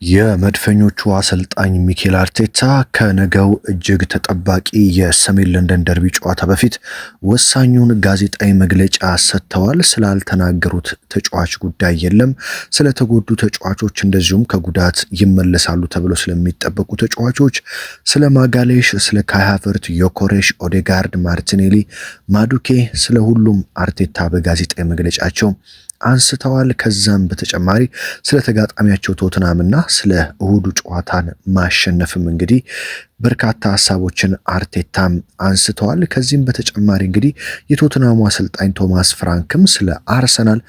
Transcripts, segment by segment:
የመድፈኞቹ አሰልጣኝ ሚኬል አርቴታ ከነገው እጅግ ተጠባቂ የሰሜን ለንደን ደርቢ ጨዋታ በፊት ወሳኙን ጋዜጣዊ መግለጫ ሰጥተዋል። ስላልተናገሩት ተጫዋች ጉዳይ የለም፣ ስለተጎዱ ተጫዋቾች እንደዚሁም ከጉዳት ይመለሳሉ ተብሎ ስለሚጠበቁ ተጫዋቾች፣ ስለ ማጋሌሽ፣ ስለ ካይ ሃቨርት፣ ዮኬሬሽ፣ ኦዴጋርድ፣ ማርቲኔሊ፣ ማዱኬ ስለ ሁሉም አርቴታ በጋዜጣዊ መግለጫቸው አንስተዋል። ከዛም በተጨማሪ ስለ ተጋጣሚያቸው ቶትናምና ስለ እሁዱ ጨዋታን ማሸነፍም እንግዲህ በርካታ ሐሳቦችን አርቴታም አንስተዋል። ከዚህም በተጨማሪ እንግዲህ የቶትናሙ አሰልጣኝ ቶማስ ፍራንክም ስለ አርሰናል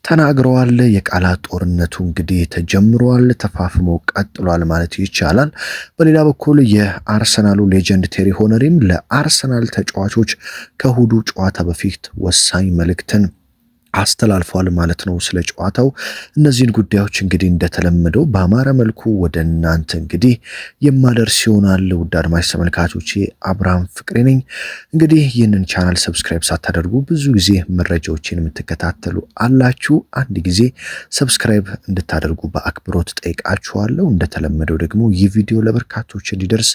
ተናግረዋል። የቃላት ጦርነቱ እንግዲህ ተጀምሯል፣ ተፋፍሞ ቀጥሏል ማለት ይቻላል። በሌላ በኩል የአርሰናሉ ሌጀንድ ቴሪ ሆነሪም ለአርሰናል ተጫዋቾች ከእሁዱ ጨዋታ በፊት ወሳኝ መልእክትን አስተላልፏል ማለት ነው። ስለ ጨዋታው እነዚህን ጉዳዮች እንግዲህ እንደተለመደው በአማረ መልኩ ወደ እናንተ እንግዲህ የማደርስ ይሆናል። ውድ አድማጭ ተመልካቾቼ አብርሃም ፍቅሬ ነኝ። እንግዲህ ይህንን ቻናል ሰብስክራይብ ሳታደርጉ ብዙ ጊዜ መረጃዎችን የምትከታተሉ አላችሁ። አንድ ጊዜ ሰብስክራይብ እንድታደርጉ በአክብሮት ጠይቃችኋለሁ። እንደተለመደው ደግሞ ይህ ቪዲዮ ለበርካቶች እንዲደርስ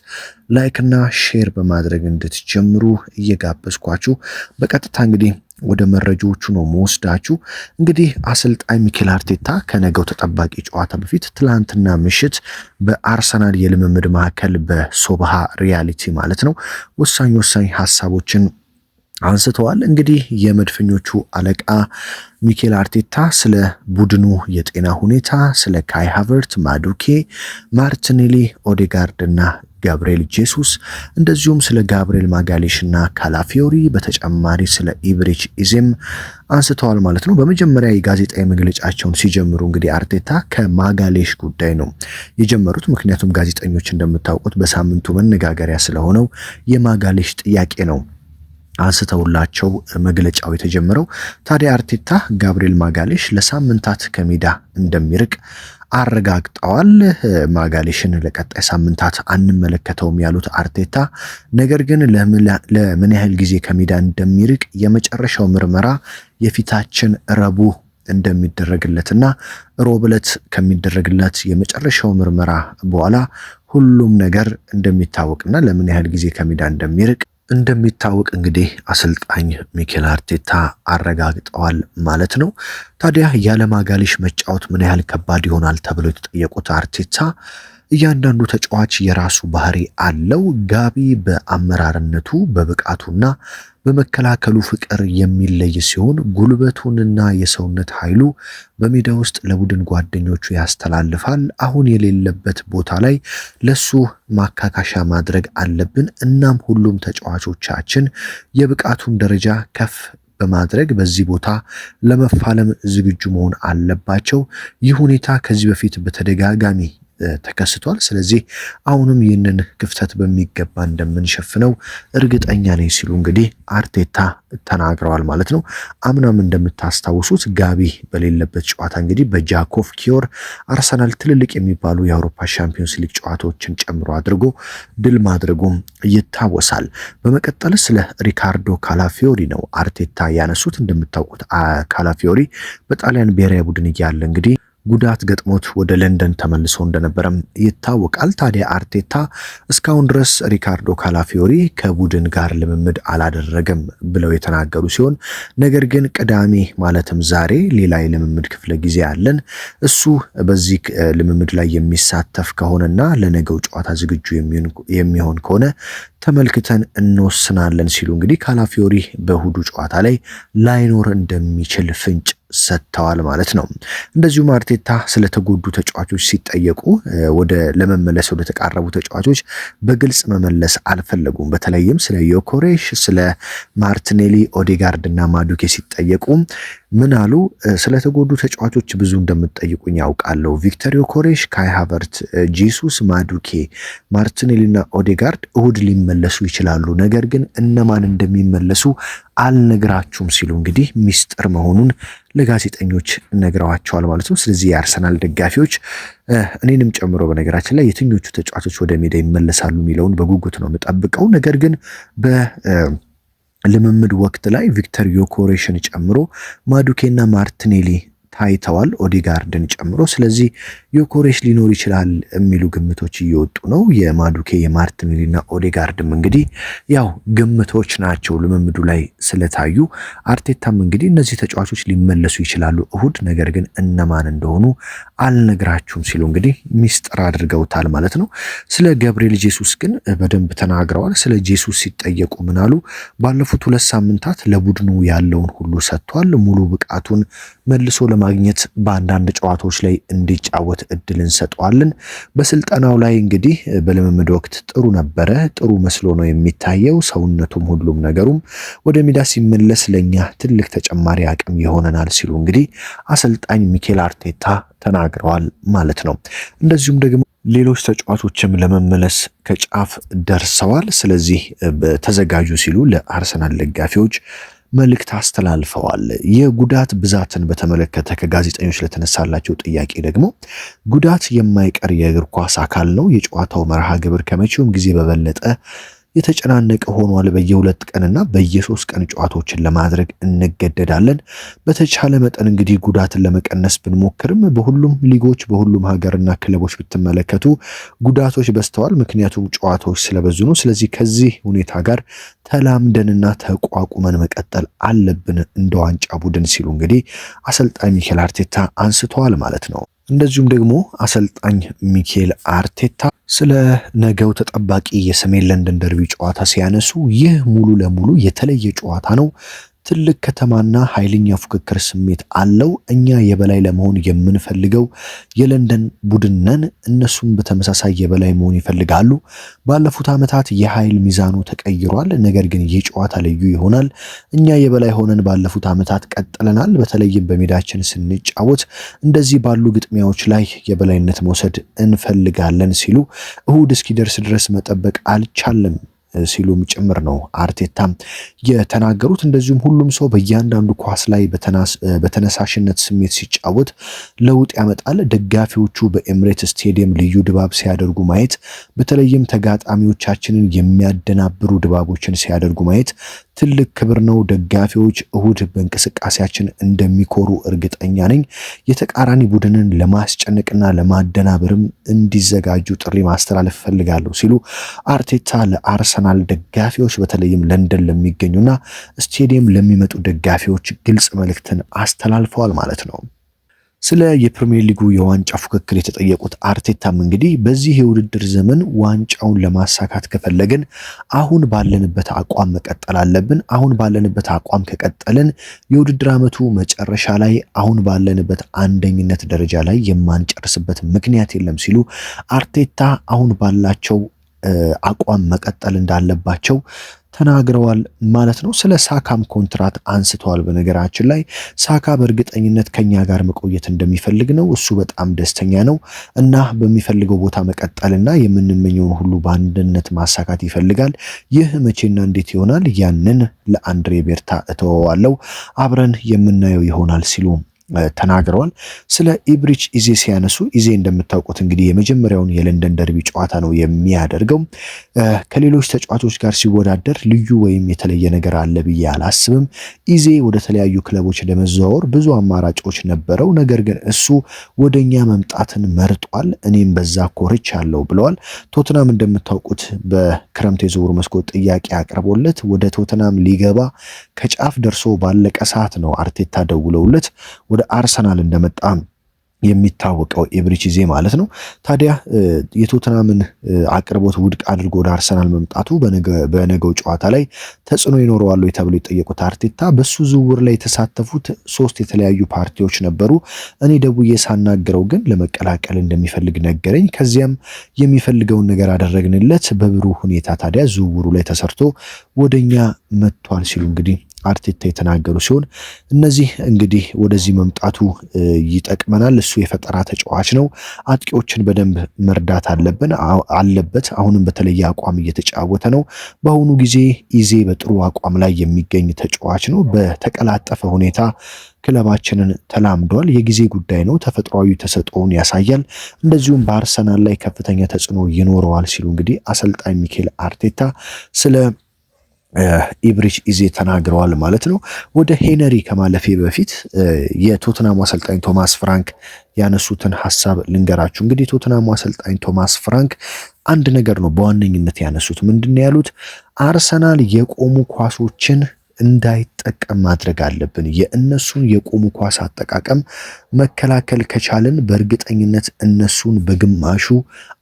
ላይክ እና ሼር በማድረግ እንድትጀምሩ እየጋበዝኳችሁ በቀጥታ እንግዲህ ወደ መረጃዎቹ ነው መወስዳችሁ። እንግዲህ አሰልጣኝ ሚኬል አርቴታ ከነገው ተጠባቂ ጨዋታ በፊት ትላንትና ምሽት በአርሰናል የልምምድ ማዕከል በሶብሃ ሪያሊቲ ማለት ነው ወሳኝ ሐሳቦችን አንስተዋል። እንግዲህ የመድፈኞቹ አለቃ ሚኬል አርቴታ ስለ ቡድኑ የጤና ሁኔታ፣ ስለ ካይ ሃቨርት፣ ማዱኬ፣ ማርቲኔሊ፣ ኦዴጋርድ እና ጋብሪኤል ጄሱስ እንደዚሁም ስለ ጋብሪኤል ማጋሌሽ እና ካላፊዮሪ በተጨማሪ ስለ ኢብሪች ኢዜም አንስተዋል ማለት ነው። በመጀመሪያ የጋዜጣዊ መግለጫቸውን ሲጀምሩ እንግዲህ አርቴታ ከማጋሌሽ ጉዳይ ነው የጀመሩት። ምክንያቱም ጋዜጠኞች እንደምታውቁት በሳምንቱ መነጋገሪያ ስለሆነው የማጋሌሽ ጥያቄ ነው አንስተውላቸው መግለጫው የተጀመረው። ታዲያ አርቴታ ጋብሪኤል ማጋሌሽ ለሳምንታት ከሜዳ እንደሚርቅ አረጋግጠዋል። ማጋሌሽን ለቀጣይ ሳምንታት አንመለከተውም ያሉት አርቴታ ነገር ግን ለምን ያህል ጊዜ ከሜዳ እንደሚርቅ የመጨረሻው ምርመራ የፊታችን ረቡዕ እንደሚደረግለትና ሮብ ዕለት ከሚደረግለት የመጨረሻው ምርመራ በኋላ ሁሉም ነገር እንደሚታወቅና ለምን ያህል ጊዜ ከሜዳ እንደሚታወቅ እንግዲህ አሰልጣኝ ሚኬል አርቴታ አረጋግጠዋል ማለት ነው። ታዲያ ያለ ማጋሌሽ መጫወት ምን ያህል ከባድ ይሆናል ተብሎ የተጠየቁት አርቴታ እያንዳንዱ ተጫዋች የራሱ ባህሪ አለው። ጋቢ በአመራርነቱ በብቃቱና በመከላከሉ ፍቅር የሚለይ ሲሆን ጉልበቱንና የሰውነት ኃይሉ በሜዳ ውስጥ ለቡድን ጓደኞቹ ያስተላልፋል። አሁን የሌለበት ቦታ ላይ ለሱ ማካካሻ ማድረግ አለብን። እናም ሁሉም ተጫዋቾቻችን የብቃቱን ደረጃ ከፍ በማድረግ በዚህ ቦታ ለመፋለም ዝግጁ መሆን አለባቸው። ይህ ሁኔታ ከዚህ በፊት በተደጋጋሚ ተከስቷል። ስለዚህ አሁንም ይህንን ክፍተት በሚገባ እንደምንሸፍነው እርግጠኛ ነኝ ሲሉ እንግዲህ አርቴታ ተናግረዋል ማለት ነው። አምናም እንደምታስታውሱት ጋቢ በሌለበት ጨዋታ እንግዲህ በጃኮቭ ኪዮር አርሰናል ትልልቅ የሚባሉ የአውሮፓ ሻምፒዮንስ ሊግ ጨዋታዎችን ጨምሮ አድርጎ ድል ማድረጉም ይታወሳል። በመቀጠል ስለ ሪካርዶ ካላፊዮሪ ነው አርቴታ ያነሱት። እንደምታውቁት ካላፊዮሪ በጣሊያን ብሔራዊ ቡድን እያለ እንግዲህ ጉዳት ገጥሞት ወደ ለንደን ተመልሶ እንደነበረም ይታወቃል። ታዲያ አርቴታ እስካሁን ድረስ ሪካርዶ ካላፊዮሪ ከቡድን ጋር ልምምድ አላደረገም ብለው የተናገሩ ሲሆን ነገር ግን ቅዳሜ ማለትም ዛሬ ሌላ የልምምድ ክፍለ ጊዜ አለን። እሱ በዚህ ልምምድ ላይ የሚሳተፍ ከሆነና ለነገው ጨዋታ ዝግጁ የሚሆን ከሆነ ተመልክተን እንወስናለን ሲሉ እንግዲህ ካላፊዮሪ በእሁዱ ጨዋታ ላይ ላይኖር እንደሚችል ፍንጭ ሰጥተዋል ማለት ነው። እንደዚሁም አርቴታ ስለተጎዱ ተጫዋቾች ሲጠየቁ ለመመለስ ወደ ተቃረቡ ተጫዋቾች በግልጽ መመለስ አልፈለጉም። በተለይም ስለ ዮኬሬሽ፣ ስለ ማርቲኔሊ፣ ኦዴጋርድ እና ማዱኬ ሲጠየቁ ምን አሉ? ስለተጎዱ ተጫዋቾች ብዙ እንደምትጠይቁኝ ያውቃለሁ። ቪክተር ዮኬሬሽ፣ ካይ ሃቨርት፣ ጄሱስ፣ ማዱኬ፣ ማርቲኔሊ እና ኦዴጋርድ እሁድ ሊመለሱ ይችላሉ። ነገር ግን እነማን እንደሚመለሱ አልነግራችሁም ሲሉ እንግዲህ ሚስጥር መሆኑን ለጋዜጠኞች ነግረዋቸዋል ማለት ነው። ስለዚህ የአርሰናል ደጋፊዎች እኔንም ጨምሮ በነገራችን ላይ የትኞቹ ተጫዋቾች ወደ ሜዳ ይመለሳሉ የሚለውን በጉጉት ነው የምጠብቀው። ነገር ግን ልምምድ ወቅት ላይ ቪክተር ዮኬሬሽን ጨምሮ ማዱኬና ማርቲኔሊ ታይተዋል ኦዴጋርድን ጨምሮ። ስለዚህ ዮኬሬሽ ሊኖር ይችላል የሚሉ ግምቶች እየወጡ ነው። የማዱኬ የማርቲኔሊና ኦዴጋርድም እንግዲህ ያው ግምቶች ናቸው ልምምዱ ላይ ስለታዩ። አርቴታም እንግዲህ እነዚህ ተጫዋቾች ሊመለሱ ይችላሉ እሁድ፣ ነገር ግን እነማን እንደሆኑ አልነግራችሁም ሲሉ እንግዲህ ሚስጥር አድርገውታል ማለት ነው። ስለ ገብርኤል ጄሱስ ግን በደንብ ተናግረዋል። ስለ ጄሱስ ሲጠየቁ ምን አሉ? ባለፉት 2 ሳምንታት ለቡድኑ ያለውን ሁሉ ሰጥቷል። ሙሉ ብቃቱን መልሶ ለማግኘት በአንዳንድ ጨዋታዎች ላይ እንዲጫወት እድል እንሰጠዋለን። በስልጠናው ላይ እንግዲህ በልምምድ ወቅት ጥሩ ነበረ፣ ጥሩ መስሎ ነው የሚታየው። ሰውነቱም ሁሉም ነገሩም ወደ ሜዳ ሲመለስ ለኛ ትልቅ ተጨማሪ አቅም ይሆነናል ሲሉ እንግዲህ አሰልጣኝ ሚኬል አርቴታ ተናግረዋል ማለት ነው። እንደዚሁም ደግሞ ሌሎች ተጫዋቾችም ለመመለስ ከጫፍ ደርሰዋል። ስለዚህ ተዘጋጁ ሲሉ ለአርሰናል ደጋፊዎች መልእክት አስተላልፈዋል። የጉዳት ብዛትን በተመለከተ ከጋዜጠኞች ለተነሳላቸው ጥያቄ ደግሞ ጉዳት የማይቀር የእግር ኳስ አካል ነው። የጨዋታው መርሃ ግብር ከመቼውም ጊዜ በበለጠ የተጨናነቀ ሆኗል። በየ2 ቀንና በየ3 ቀን ጨዋታዎችን ለማድረግ እንገደዳለን። በተቻለ መጠን እንግዲህ ጉዳትን ለመቀነስ ብንሞክርም በሁሉም ሊጎች በሁሉም ሀገርና ክለቦች ብትመለከቱ ጉዳቶች በዝተዋል። ምክንያቱም ጨዋታዎች ስለበዙ ነው። ስለዚህ ከዚህ ሁኔታ ጋር ተላምደንና ተቋቁመን መቀጠል አለብን እንደ ዋንጫ ቡድን ሲሉ እንግዲህ አሰልጣኝ ሚኬል አርቴታ አንስተዋል ማለት ነው። እንደዚሁም ደግሞ አሰልጣኝ ሚኬል አርቴታ ስለ ነገው ተጠባቂ የሰሜን ለንደን ደርቢ ጨዋታ ሲያነሱ ይህ ሙሉ ለሙሉ የተለየ ጨዋታ ነው። ትልቅ ከተማና ኃይለኛ ፉክክር ስሜት አለው። እኛ የበላይ ለመሆን የምንፈልገው የለንደን ቡድን ነን። እነሱም በተመሳሳይ የበላይ መሆን ይፈልጋሉ። ባለፉት ዓመታት የኃይል ሚዛኑ ተቀይሯል። ነገር ግን ይህ ጨዋታ ልዩ ይሆናል። እኛ የበላይ ሆነን ባለፉት ዓመታት ቀጥለናል። በተለይም በሜዳችን ስንጫወት እንደዚህ ባሉ ግጥሚያዎች ላይ የበላይነት መውሰድ እንፈልጋለን ሲሉ እሁድ እስኪደርስ ድረስ መጠበቅ አልቻለም ሲሉም ጭምር ነው አርቴታም የተናገሩት። እንደዚሁም ሁሉም ሰው በእያንዳንዱ ኳስ ላይ በተነሳሽነት ስሜት ሲጫወት ለውጥ ያመጣል። ደጋፊዎቹ በኤምሬትስ ስቴዲየም ልዩ ድባብ ሲያደርጉ ማየት፣ በተለይም ተጋጣሚዎቻችንን የሚያደናብሩ ድባቦችን ሲያደርጉ ማየት ትልቅ ክብር ነው። ደጋፊዎች እሁድ በእንቅስቃሴያችን እንደሚኮሩ እርግጠኛ ነኝ። የተቃራኒ ቡድንን ለማስጨነቅና ለማደናበርም እንዲዘጋጁ ጥሪ ማስተላለፍ ፈልጋለሁ ሲሉ አርቴታ ለአርሰናል ደጋፊዎች በተለይም ለንደን ለሚገኙና ስቴዲየም ለሚመጡ ደጋፊዎች ግልጽ መልእክትን አስተላልፈዋል ማለት ነው። ስለ የፕሪሚየር ሊጉ የዋንጫ ፉክክር የተጠየቁት አርቴታም እንግዲህ በዚህ የውድድር ዘመን ዋንጫውን ለማሳካት ከፈለግን አሁን ባለንበት አቋም መቀጠል አለብን። አሁን ባለንበት አቋም ከቀጠልን የውድድር ዓመቱ መጨረሻ ላይ አሁን ባለንበት አንደኝነት ደረጃ ላይ የማንጨርስበት ምክንያት የለም ሲሉ አርቴታ አሁን ባላቸው አቋም መቀጠል እንዳለባቸው ተናግረዋል ማለት ነው። ስለ ሳካም ኮንትራት አንስተዋል። በነገራችን ላይ ሳካ በእርግጠኝነት ከኛ ጋር መቆየት እንደሚፈልግ ነው። እሱ በጣም ደስተኛ ነው እና በሚፈልገው ቦታ መቀጠልና የምንመኘውን ሁሉ በአንድነት ማሳካት ይፈልጋል። ይህ መቼና እንዴት ይሆናል? ያንን ለአንድሬ ቤርታ እተወዋለሁ፣ አብረን የምናየው ይሆናል ሲሉ ተናግረዋል። ስለ ኢብሪች ኢዜ ሲያነሱ ኢዜ እንደምታውቁት እንግዲህ የመጀመሪያውን የለንደን ደርቢ ጨዋታ ነው የሚያደርገው። ከሌሎች ተጫዋቾች ጋር ሲወዳደር ልዩ ወይም የተለየ ነገር አለ ብዬ አላስብም። ኢዜ ወደ ተለያዩ ክለቦች ለመዘዋወር ብዙ አማራጮች ነበረው፣ ነገር ግን እሱ ወደኛ መምጣትን መርጧል። እኔም በዛ ኮርቻለሁ ብለዋል። ቶትናም እንደምታውቁት በክረምት የዝውውር መስኮት ጥያቄ አቅርቦለት ወደ ቶትናም ሊገባ ከጫፍ ደርሶ ባለቀ ሰዓት ነው አርቴታ ደውለውለት ወደ አርሰናል እንደመጣ የሚታወቀው ኢብሪች ኢዜ ማለት ነው። ታዲያ የቶተናምን አቅርቦት ውድቅ አድርጎ ወደ አርሰናል መምጣቱ በነገው ጨዋታ ላይ ተጽዕኖ ይኖረዋል ተብሎ የጠየቁት አርቴታ በሱ ዝውውር ላይ የተሳተፉት 3 የተለያዩ ፓርቲዎች ነበሩ። እኔ ደውዬ ሳናገረው ግን ለመቀላቀል እንደሚፈልግ ነገረኝ። ከዚያም የሚፈልገውን ነገር አደረግንለት። በብሩህ ሁኔታ ታዲያ ዝውውሩ ላይ ተሰርቶ ወደኛ መጥቷል ሲሉ እንግዲህ አርቴታ የተናገሩ ሲሆን እነዚህ እንግዲህ ወደዚህ መምጣቱ ይጠቅመናል። እሱ የፈጠራ ተጫዋች ነው። አጥቂዎችን በደንብ መርዳት አለበት። አሁንም በተለየ አቋም እየተጫወተ ነው። በአሁኑ ጊዜ ኢዜ በጥሩ አቋም ላይ የሚገኝ ተጫዋች ነው። በተቀላጠፈ ሁኔታ ክለባችንን ተላምዷል። የጊዜ ጉዳይ ነው። ተፈጥሯዊ ተሰጥኦውን ያሳያል። እንደዚሁም በአርሰናል ላይ ከፍተኛ ተጽዕኖ ይኖረዋል ሲሉ እንግዲህ አሰልጣኝ ሚኬል አርቴታ ስለ ኢብሪች ኢዜ ተናግረዋል ማለት ነው። ወደ ሄነሪ ከማለፌ በፊት የቶትናሙ አሰልጣኝ ቶማስ ፍራንክ ያነሱትን ሐሳብ ልንገራችሁ። እንግዲህ ቶትናሙ አሰልጣኝ ቶማስ ፍራንክ አንድ ነገር ነው በዋነኝነት ያነሱት። ምንድነው ያሉት? አርሰናል የቆሙ ኳሶችን እንዳይጠቀም ማድረግ አለብን። የእነሱን የቆሙ ኳስ አጠቃቀም መከላከል ከቻልን በእርግጠኝነት እነሱን በግማሹ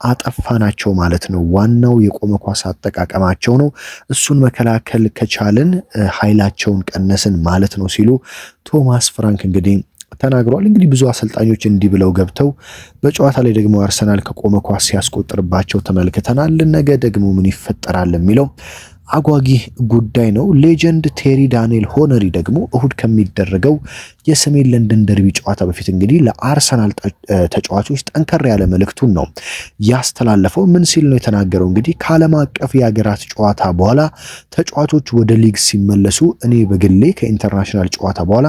አጠፋናቸው ማለት ነው። ዋናው የቆመ ኳስ አጠቃቀማቸው ነው። እሱን መከላከል ከቻልን ኃይላቸውን ቀነስን ማለት ነው ሲሉ ቶማስ ፍራንክ እንግዲህ ተናግሯል። እንግዲህ ብዙ አሰልጣኞች እንዲህ ብለው ገብተው በጨዋታ ላይ ደግሞ አርሰናል ከቆመ ኳስ ሲያስቆጥርባቸው ተመልክተናል። ነገ ደግሞ ምን ይፈጠራል የሚለው አጓጊ ጉዳይ ነው። ሌጀንድ ቴሪ ዳንኤል ሆነሪ ደግሞ እሁድ ከሚደረገው የሰሜን ለንደን ደርቢ ጨዋታ በፊት እንግዲህ ለአርሰናል ተጫዋቾች ጠንከር ያለ መልእክቱን ነው ያስተላለፈው። ምን ሲል ነው የተናገረው? እንግዲህ ከዓለም አቀፍ የሀገራት ጨዋታ በኋላ ተጫዋቾች ወደ ሊግ ሲመለሱ፣ እኔ በግሌ ከኢንተርናሽናል ጨዋታ በኋላ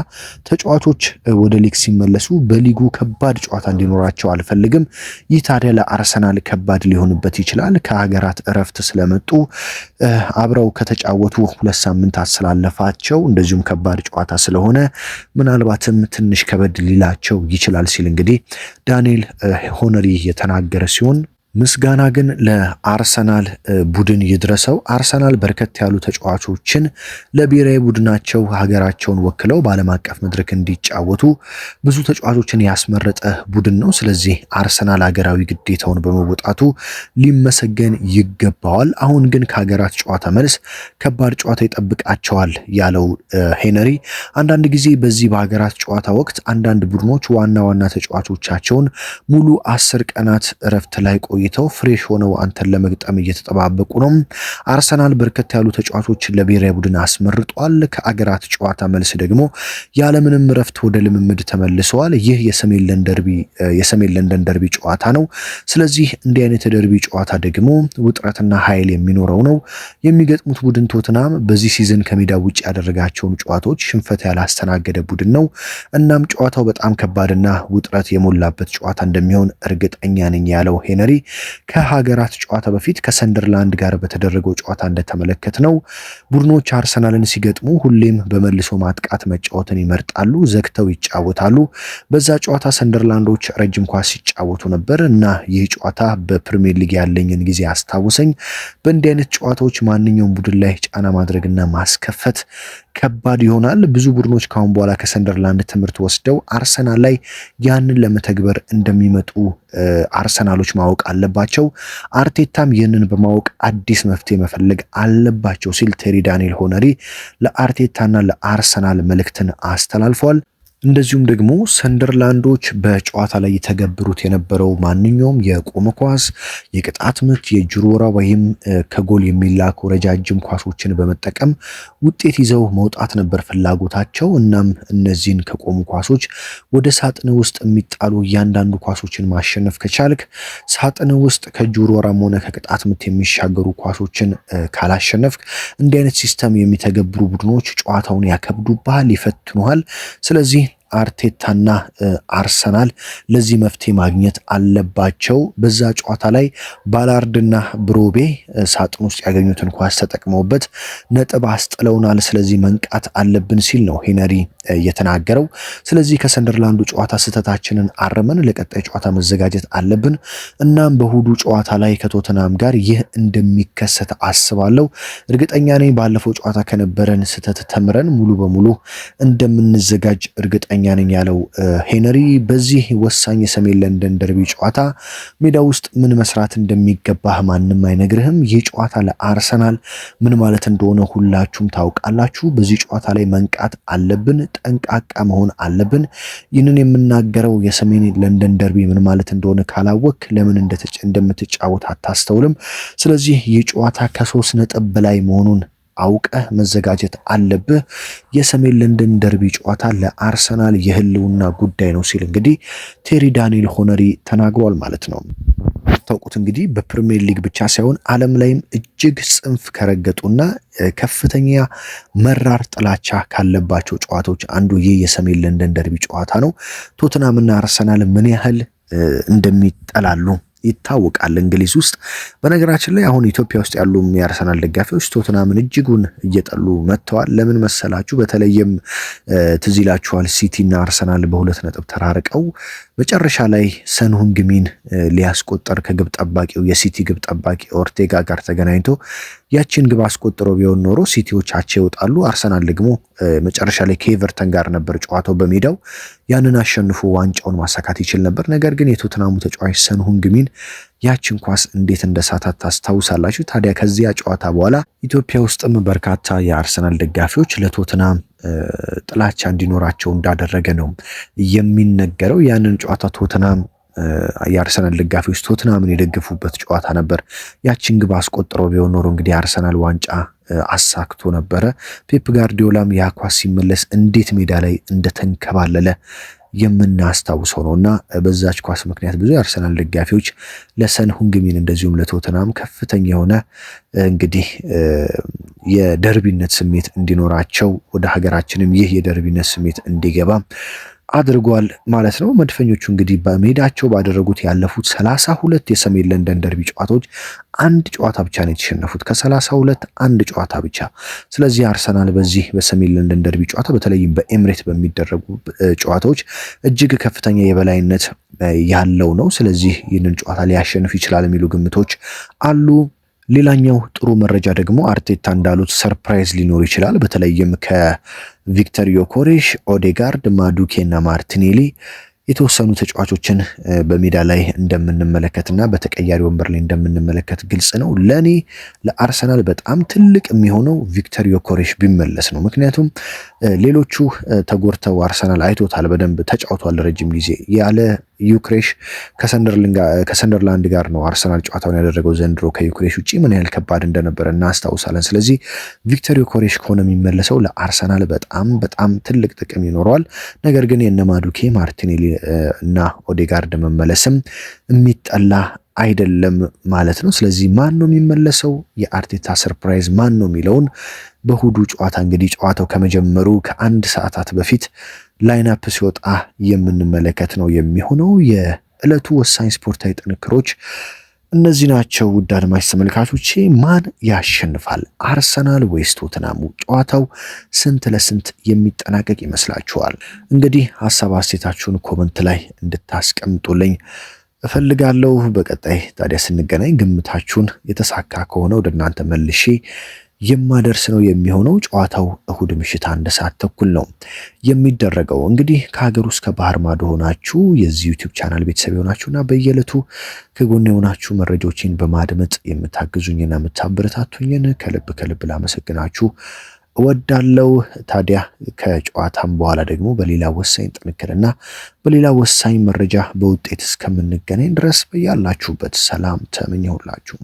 ተጫዋቾች ወደ ሊግ ሲመለሱ በሊጉ ከባድ ጨዋታ እንዲኖራቸው አልፈልግም። ይህ ታዲያ ለአርሰናል ከባድ ሊሆንበት ይችላል። ከሀገራት እረፍት ስለመጡ አብረው ከተጫወቱ 2 ሳምንታት ስላለፋቸው እንደዚሁም ከባድ ጨዋታ ስለሆነ ምናልባትም ትንሽ ከበድ ሊላቸው ይችላል ሲል እንግዲህ ዳንኤል ሆነሪ የተናገረ ሲሆን ምስጋና ግን ለአርሰናል ቡድን ይድረሰው። አርሰናል በርከት ያሉ ተጫዋቾችን ለብሔራዊ ቡድናቸው ሀገራቸውን ወክለው በዓለም አቀፍ መድረክ እንዲጫወቱ ብዙ ተጫዋቾችን ያስመረጠ ቡድን ነው። ስለዚህ አርሰናል ሀገራዊ ግዴታውን በመወጣቱ ሊመሰገን ይገባዋል። አሁን ግን ከሀገራት ጨዋታ መልስ ከባድ ጨዋታ ይጠብቃቸዋል ያለው ሄነሪ አንዳንድ ጊዜ በዚህ በሀገራት ጨዋታ ወቅት አንዳንድ ቡድኖች ዋና ዋና ተጫዋቾቻቸውን ሙሉ 10 ቀናት እረፍት ላይ ቆይተው ፍሬሽ ሆነው አንተን ለመግጠም እየተጠባበቁ ነው። አርሰናል በርከት ያሉ ተጫዋቾችን ለብሔራዊ ቡድን አስመርጧል። ከአገራት ጨዋታ መልስ ደግሞ ያለምንም እረፍት ወደ ልምምድ ተመልሰዋል። ይህ የሰሜን ለንደን ደርቢ ጨዋታ ነው። ስለዚህ እንዲህ አይነት ደርቢ ጨዋታ ደግሞ ውጥረትና ኃይል የሚኖረው ነው። የሚገጥሙት ቡድን ቶትናም በዚህ ሲዝን ከሜዳ ውጭ ያደረጋቸውን ጨዋታዎች ሽንፈት ያላስተናገደ ቡድን ነው። እናም ጨዋታው በጣም ከባድና ውጥረት የሞላበት ጨዋታ እንደሚሆን እርግጠኛ ነኝ ያለው ሄነሪ ከሀገራት ጨዋታ በፊት ከሰንደርላንድ ጋር በተደረገው ጨዋታ እንደተመለከት ነው ቡድኖች አርሰናልን ሲገጥሙ ሁሌም በመልሶ ማጥቃት መጫወትን ይመርጣሉ፣ ዘግተው ይጫወታሉ። በዛ ጨዋታ ሰንደርላንዶች ረጅም ኳስ ሲጫወቱ ነበር እና ይህ ጨዋታ በፕሪሚየር ሊግ ያለኝን ጊዜ አስታውሰኝ። በእንዲህ አይነት ጨዋታዎች ማንኛውም ቡድን ላይ ጫና ማድረግና ማስከፈት ከባድ ይሆናል። ብዙ ቡድኖች ካሁን በኋላ ከሰንደርላንድ ትምህርት ወስደው አርሰናል ላይ ያንን ለመተግበር እንደሚመጡ አርሰናሎች ማወቅ አለባቸው። አርቴታም ይህንን በማወቅ አዲስ መፍትሄ መፈለግ አለባቸው ሲል ቴሪ ዳንኤል ሆነሪ ለአርቴታና ለአርሰናል መልእክትን አስተላልፏል። እንደዚሁም ደግሞ ሰንደርላንዶች በጨዋታ ላይ የተገብሩት የነበረው ማንኛውም የቆመ ኳስ፣ የቅጣት ምት፣ የጅሮራ ወይም ከጎል የሚላኩ ረጃጅም ኳሶችን በመጠቀም ውጤት ይዘው መውጣት ነበር ፍላጎታቸው። እናም እነዚህን ከቆሙ ኳሶች ወደ ሳጥን ውስጥ የሚጣሉ እያንዳንዱ ኳሶችን ማሸነፍ ከቻልክ ሳጥን ውስጥ ከጅሮራም ሆነ ከቅጣት ምት የሚሻገሩ ኳሶችን ካላሸነፍክ እንዲህ አይነት ሲስተም የሚተገብሩ ቡድኖች ጨዋታውን ያከብዱብሃል፣ ይፈትኑሃል። ስለዚህ አርቴታና አርሰናል ለዚህ መፍትሄ ማግኘት አለባቸው። በዛ ጨዋታ ላይ ባላርድና ብሮቤ ሳጥን ውስጥ ያገኙትን ኳስ ተጠቅመውበት ነጥብ አስጥለውናል። ስለዚህ መንቃት አለብን ሲል ነው ሄነሪ የተናገረው። ስለዚህ ከሰንደርላንዱ ጨዋታ ስህተታችንን አርመን ለቀጣይ ጨዋታ መዘጋጀት አለብን። እናም በእሁዱ ጨዋታ ላይ ከቶተናም ጋር ይህ እንደሚከሰት አስባለሁ። እርግጠኛ ነኝ ባለፈው ጨዋታ ከነበረን ስህተት ተምረን ሙሉ በሙሉ እንደምንዘጋጅ እርግጠኛ ነኝ ያለው ሄነሪ በዚህ ወሳኝ የሰሜን ለንደን ደርቢ ጨዋታ ሜዳ ውስጥ ምን መስራት እንደሚገባህ ማንም አይነግርህም። ይህ ጨዋታ ለአርሰናል ምን ማለት እንደሆነ ሁላችሁም ታውቃላችሁ። በዚህ ጨዋታ ላይ መንቃት አለብን፣ ጠንቃቃ መሆን አለብን። ይህንን የምናገረው የሰሜን ለንደን ደርቢ ምን ማለት እንደሆነ ካላወቅ ለምን እንደምትጫወት አታስተውልም። ስለዚህ ይህ ጨዋታ ከ3 ነጥብ በላይ መሆኑን አውቀህ መዘጋጀት አለብህ። የሰሜን ለንደን ደርቢ ጨዋታ ለአርሰናል የህልውና ጉዳይ ነው ሲል እንግዲህ ቴሪ ዳንኤል ሆነሪ ተናግሯል ማለት ነው። ታውቁት እንግዲህ በፕሪሚየር ሊግ ብቻ ሳይሆን ዓለም ላይም እጅግ ጽንፍ ከረገጡና ከፍተኛ መራር ጥላቻ ካለባቸው ጨዋታዎች አንዱ ይህ የሰሜን ለንደን ደርቢ ጨዋታ ነው። ቶተናምና አርሰናል ምን ያህል እንደሚጠላሉ ይታወቃል እንግሊዝ ውስጥ። በነገራችን ላይ አሁን ኢትዮጵያ ውስጥ ያሉ የአርሰናል ደጋፊዎች ቶትናምን እጅጉን እየጠሉ መጥተዋል። ለምን መሰላችሁ? በተለይም ትዝ ይላችኋል ሲቲና አርሰናል በሁለት ነጥብ ተራርቀው መጨረሻ ላይ ሰን ሁንግሚን ሊያስቆጠር ከግብ ጠባቂው የሲቲ ግብ ጠባቂ ኦርቴጋ ጋር ተገናኝቶ ያችን ግብ አስቆጥረው ቢሆን ኖሮ ሲቲዎች አቻ ይወጣሉ። አርሰናል ደግሞ መጨረሻ ላይ ከኤቨርተን ጋር ነበር ጨዋታው በሜዳው፣ ያንን አሸንፎ ዋንጫውን ማሳካት ይችል ነበር። ነገር ግን የቶትናሙ ተጫዋች ሰን ሁንግሚን ያችን ኳስ እንዴት እንደሳታት ታስታውሳላችሁ። ታዲያ ከዚያ ጨዋታ በኋላ ኢትዮጵያ ውስጥም በርካታ የአርሰናል ደጋፊዎች ለቶትናም ጥላቻ እንዲኖራቸው እንዳደረገ ነው የሚነገረው። ያንን ጨዋታ ቶትናም የአርሰናል ደጋፊዎች ቶትናምን የደገፉበት ጨዋታ ነበር። ያችን ግብ አስቆጥረው ቢሆን ኖሮ እንግዲህ አርሰናል ዋንጫ አሳክቶ ነበረ። ፔፕ ጋርዲዮላም ያ ኳስ ሲመለስ እንዴት ሜዳ ላይ እንደተንከባለለ የምናስታውሰው ነውና በዛች ኳስ ምክንያት ብዙ የአርሰናል ደጋፊዎች ለሰን ሁንግሚን እንደዚሁም ለቶትናም ከፍተኛ የሆነ እንግዲህ የደርቢነት ስሜት እንዲኖራቸው ወደ ሀገራችንም ይህ የደርቢነት ስሜት እንዲገባ አድርጓል ማለት ነው። መድፈኞቹ እንግዲህ በሜዳቸው ባደረጉት ያለፉት 32 የሰሜን ለንደን ደርቢ ጨዋታዎች አንድ ጨዋታ ብቻ ነው የተሸነፉት፣ ከ32 አንድ ጨዋታ ብቻ። ስለዚህ አርሰናል በዚህ በሰሜን ለንደን ደርቢ ጨዋታ በተለይም በኤምሬት በሚደረጉ ጨዋታዎች እጅግ ከፍተኛ የበላይነት ያለው ነው። ስለዚህ ይህንን ጨዋታ ሊያሸንፍ ይችላል የሚሉ ግምቶች አሉ። ሌላኛው ጥሩ መረጃ ደግሞ አርቴታ እንዳሉት ሰርፕራይዝ ሊኖር ይችላል። በተለይም ከቪክተር ዮኬሬሽ፣ ኦዴጋርድ፣ ማዱኬ እና ማርቲኔሊ የተወሰኑ ተጫዋቾችን በሜዳ ላይ እንደምንመለከትና በተቀያሪ ወንበር ላይ እንደምንመለከት ግልጽ ነው። ለኔ ለአርሰናል በጣም ትልቅ የሚሆነው ቪክተር ዮኬሬሽ ቢመለስ ነው። ምክንያቱም ሌሎቹ ተጎድተው አርሰናል አይቶታል፣ በደንብ ተጫውቷል ረጅም ጊዜ ያለ ዩክሬሽ ከሰንደርላንድ ጋር ነው አርሰናል ጨዋታውን ያደረገው ዘንድሮ። ከዩክሬሽ ውጪ ምን ያህል ከባድ እንደነበረ እናስታውሳለን። ስለዚህ ቪክተር ዮኬሬሽ ከሆነ የሚመለሰው ለአርሰናል በጣም በጣም ትልቅ ጥቅም ይኖረዋል። ነገር ግን የነ ማዱኬ ማርቲኔሊ እና ኦዴጋርድ መመለስም የሚጠላ አይደለም ማለት ነው። ስለዚህ ማን ነው የሚመለሰው? የአርቴታ ሰርፕራይዝ ማን ነው የሚለውን በእሁዱ ጨዋታ እንግዲህ ጨዋታው ከመጀመሩ ከአንድ ሰዓታት በፊት ላይናፕ ሲወጣ የምንመለከት ነው የሚሆነው። የዕለቱ ወሳኝ ስፖርታዊ ጥንክሮች እነዚህ ናቸው። ውድ አድማጭ ተመልካቾቼ ማን ያሸንፋል? አርሰናል ወይስ ቶትናሙ? ጨዋታው ስንት ለስንት የሚጠናቀቅ ይመስላችኋል? እንግዲህ ሀሳብ አስተያየታችሁን ኮመንት ላይ እንድታስቀምጡልኝ እፈልጋለሁ። በቀጣይ ታዲያ ስንገናኝ ግምታችሁን የተሳካ ከሆነ ወደ እናንተ መልሼ የማደርስ ነው የሚሆነው። ጨዋታው እሁድ ምሽት 1 ሰዓት ተኩል ነው የሚደረገው። እንግዲህ ከሀገር ውስጥ ከባህር ማዶ ሆናችሁ የዚህ ዩቲዩብ ቻናል ቤተሰብ የሆናችሁና በየዕለቱ ከጎን የሆናችሁ መረጃዎችን በማድመጥ የምታግዙኝና የምታበረታቱኝን ከልብ ላመሰግናችሁ እወዳለሁ። ታዲያ ከጨዋታም በኋላ ደግሞ በሌላ ወሳኝ ጥንክርና በሌላ ወሳኝ መረጃ በውጤት እስከምንገናኝ ድረስ በያላችሁበት ሰላም ተመኘሁላችሁ።